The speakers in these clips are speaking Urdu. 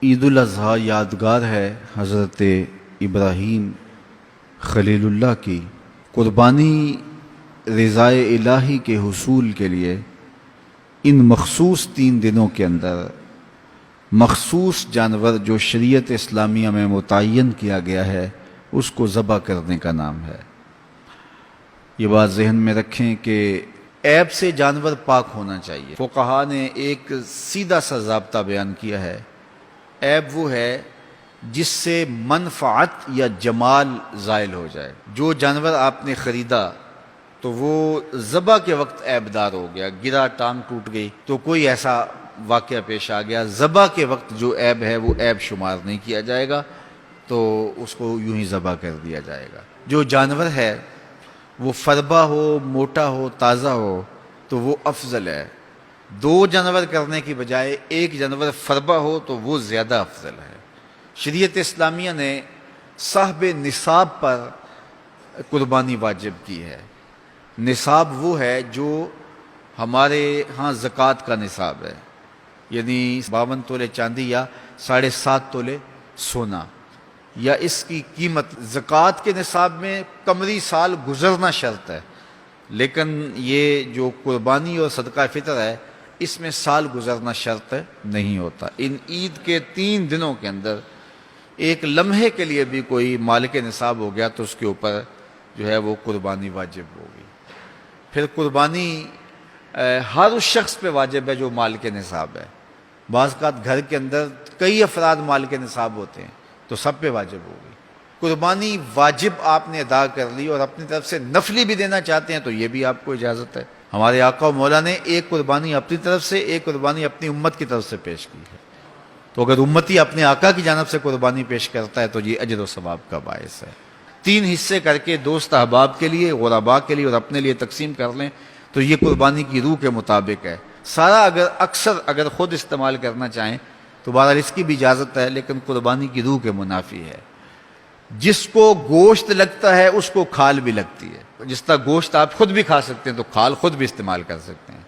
عید الاضحیٰ یادگار ہے حضرت ابراہیم خلیل اللہ کی قربانی رضائے الہی کے حصول کے لیے ان مخصوص 3 دنوں کے اندر مخصوص جانور جو شریعت اسلامیہ میں متعین کیا گیا ہے اس کو ذبح کرنے کا نام ہے۔ یہ بات ذہن میں رکھیں کہ عیب سے جانور پاک ہونا چاہیے۔ فقہا نے ایک سیدھا سا ضابطہ بیان کیا ہے، عیب وہ ہے جس سے منفعت یا جمال زائل ہو جائے۔ جو جانور آپ نے خریدا تو وہ ذبح کے وقت عیب دار ہو گیا، گرا، ٹانگ ٹوٹ گئی تو کوئی ایسا واقعہ پیش آ گیا، ذبح کے وقت جو عیب ہے وہ عیب شمار نہیں کیا جائے گا، تو اس کو یوں ہی ذبح کر دیا جائے گا۔ جو جانور ہے وہ فربا ہو، موٹا ہو، تازہ ہو تو وہ افضل ہے۔ 2 جانور کرنے کی بجائے 1 جانور فربا ہو تو وہ زیادہ افضل ہے۔ شریعت اسلامیہ نے صاحب نصاب پر قربانی واجب کی ہے۔ نصاب وہ ہے جو ہمارے ہاں زکوٰۃ کا نصاب ہے، یعنی 52 تولے چاندی یا 7.5 تولے سونا، یا اس کی قیمت۔ زکوٰۃ کے نصاب میں قمری سال گزرنا شرط ہے، لیکن یہ جو قربانی اور صدقہ فطر ہے اس میں سال گزرنا شرط نہیں ہوتا۔ ان عید کے 3 دنوں کے اندر ایک لمحے کے لیے بھی کوئی مالک نصاب ہو گیا تو اس کے اوپر جو ہے وہ قربانی واجب ہوگی۔ پھر قربانی ہر اس شخص پہ واجب ہے جو مالک نصاب ہے۔ بعض اوقات گھر کے اندر کئی افراد مالک نصاب ہوتے ہیں تو سب پہ واجب ہوگی۔ قربانی واجب آپ نے ادا کر لی اور اپنی طرف سے نفلی بھی دینا چاہتے ہیں تو یہ بھی آپ کو اجازت ہے۔ ہمارے آقا و مولا نے ایک قربانی اپنی طرف سے، ایک قربانی اپنی امت کی طرف سے پیش کی ہے، تو اگر امتی اپنے آقا کی جانب سے قربانی پیش کرتا ہے تو یہ اجر و ثواب کا باعث ہے۔ 3 حصے کر کے دوست احباب کے لیے، غرباء کے لیے اور اپنے لیے تقسیم کر لیں تو یہ قربانی کی روح کے مطابق ہے۔ سارا اگر خود استعمال کرنا چاہیں تو بہرحال اس کی بھی اجازت ہے، لیکن قربانی کی روح کے منافی ہے۔ جس کو گوشت لگتا ہے اس کو کھال بھی لگتی ہے۔ جس طرح گوشت آپ خود بھی کھا سکتے ہیں تو کھال خود بھی استعمال کر سکتے ہیں،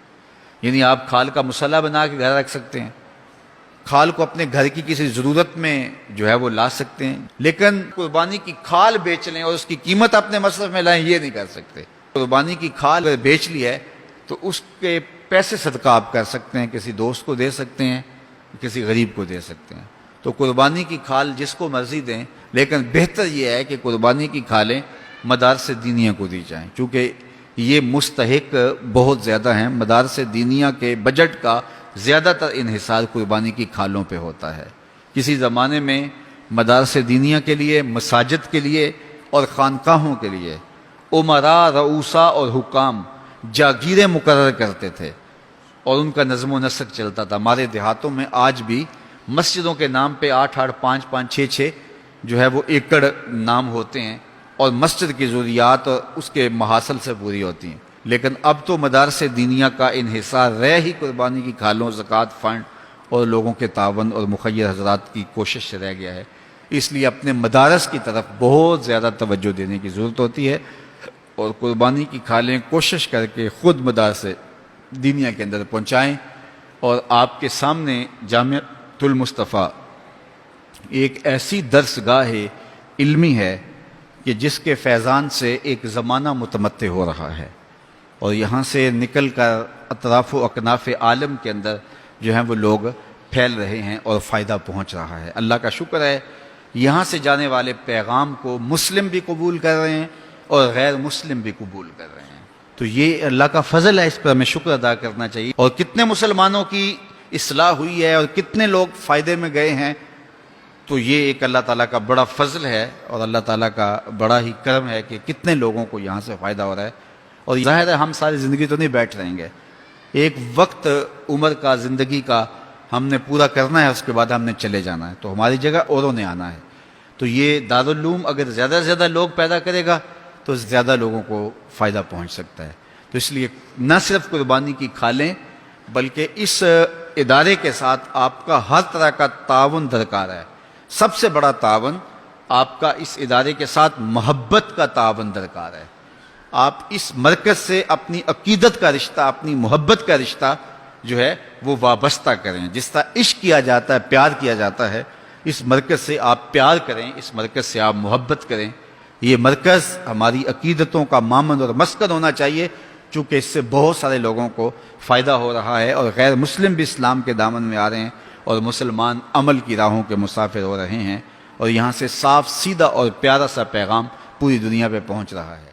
یعنی آپ کھال کا مسلح بنا کے گھر رکھ سکتے ہیں، کھال کو اپنے گھر کی کسی ضرورت میں جو ہے وہ لا سکتے ہیں، لیکن قربانی کی کھال بیچ لیں اور اس کی قیمت اپنے مصرف میں لائیں یہ نہیں کر سکتے۔ قربانی کی کھال اگر بیچ لی ہے تو اس کے پیسے صدقہ آپ کر سکتے ہیں، کسی دوست کو دے سکتے ہیں، کسی غریب کو دے سکتے ہیں۔ تو قربانی کی کھال جس کو مرضی دیں، لیکن بہتر یہ ہے کہ قربانی کی کھالیں مدارس دینیہ کو دی جائیں، چونکہ یہ مستحق بہت زیادہ ہیں۔ مدارس دینیہ کے بجٹ کا زیادہ تر انحصار قربانی کی کھالوں پہ ہوتا ہے۔ کسی زمانے میں مدارس دینیہ کے لیے، مساجد کے لیے اور خانقاہوں کے لیے امراء، رؤساء اور حکام جاگیریں مقرر کرتے تھے اور ان کا نظم و نسق چلتا تھا۔ ہمارے دیہاتوں میں آج بھی مسجدوں کے نام پہ 8-8، 5-5، 6-6 جو ہے وہ ایکڑ نام ہوتے ہیں اور مسجد کی ضروریات اس کے محاصل سے پوری ہوتی ہیں، لیکن اب تو مدارس دینیہ کا انحصار رہ ہی قربانی کی کھالوں، زکوٰۃ فنڈ اور لوگوں کے تعاون اور مخیر حضرات کی کوشش سے رہ گیا ہے۔ اس لیے اپنے مدارس کی طرف بہت زیادہ توجہ دینے کی ضرورت ہوتی ہے اور قربانی کی کھالیں کوشش کر کے خود مدارس دینیہ کے اندر پہنچائیں۔ اور آپ کے سامنے جامعۃ المصطفیٰ ایک ایسی درسگاہ علمی ہے کہ جس کے فیضان سے ایک زمانہ متمتع ہو رہا ہے اور یہاں سے نکل کر اطراف و اکناف عالم کے اندر جو ہیں وہ لوگ پھیل رہے ہیں اور فائدہ پہنچ رہا ہے۔ اللہ کا شکر ہے یہاں سے جانے والے پیغام کو مسلم بھی قبول کر رہے ہیں اور غیر مسلم بھی قبول کر رہے ہیں، تو یہ اللہ کا فضل ہے، اس پر ہمیں شکر ادا کرنا چاہیے۔ اور کتنے مسلمانوں کی اصلاح ہوئی ہے اور کتنے لوگ فائدے میں گئے ہیں، تو یہ ایک اللہ تعالیٰ کا بڑا فضل ہے اور اللہ تعالیٰ کا بڑا ہی کرم ہے کہ کتنے لوگوں کو یہاں سے فائدہ ہو رہا ہے۔ اور ظاہر ہے ہم ساری زندگی تو نہیں بیٹھ رہیں گے، ایک وقت عمر کا، زندگی کا ہم نے پورا کرنا ہے، اس کے بعد ہم نے چلے جانا ہے، تو ہماری جگہ اوروں نے آنا ہے۔ تو یہ دارالعلوم اگر زیادہ سے زیادہ لوگ پیدا کرے گا تو زیادہ لوگوں کو فائدہ پہنچ سکتا ہے۔ تو اس لیے نہ صرف قربانی کی کھالیں بلکہ اس ادارے کے ساتھ آپ کا ہر طرح کا تعاون درکار ہے۔ سب سے بڑا تعاون آپ کا اس ادارے کے ساتھ محبت کا تعاون درکار ہے۔ آپ اس مرکز سے اپنی عقیدت کا رشتہ، اپنی محبت کا رشتہ جو ہے وہ وابستہ کریں. جس طرح عشق کیا جاتا ہے، پیار کیا جاتا ہے، اس مرکز سے آپ پیار کریں، اس مرکز سے آپ محبت کریں. یہ مرکز ہماری عقیدتوں کا مامن اور مسکن ہونا چاہیے، چونکہ اس سے بہت سارے لوگوں کو فائدہ ہو رہا ہے اور غیر مسلم بھی اسلام کے دامن میں آ رہے ہیں اور مسلمان عمل کی راہوں کے مسافر ہو رہے ہیں، اور یہاں سے صاف سیدھا اور پیارا سا پیغام پوری دنیا پہ پہنچ رہا ہے.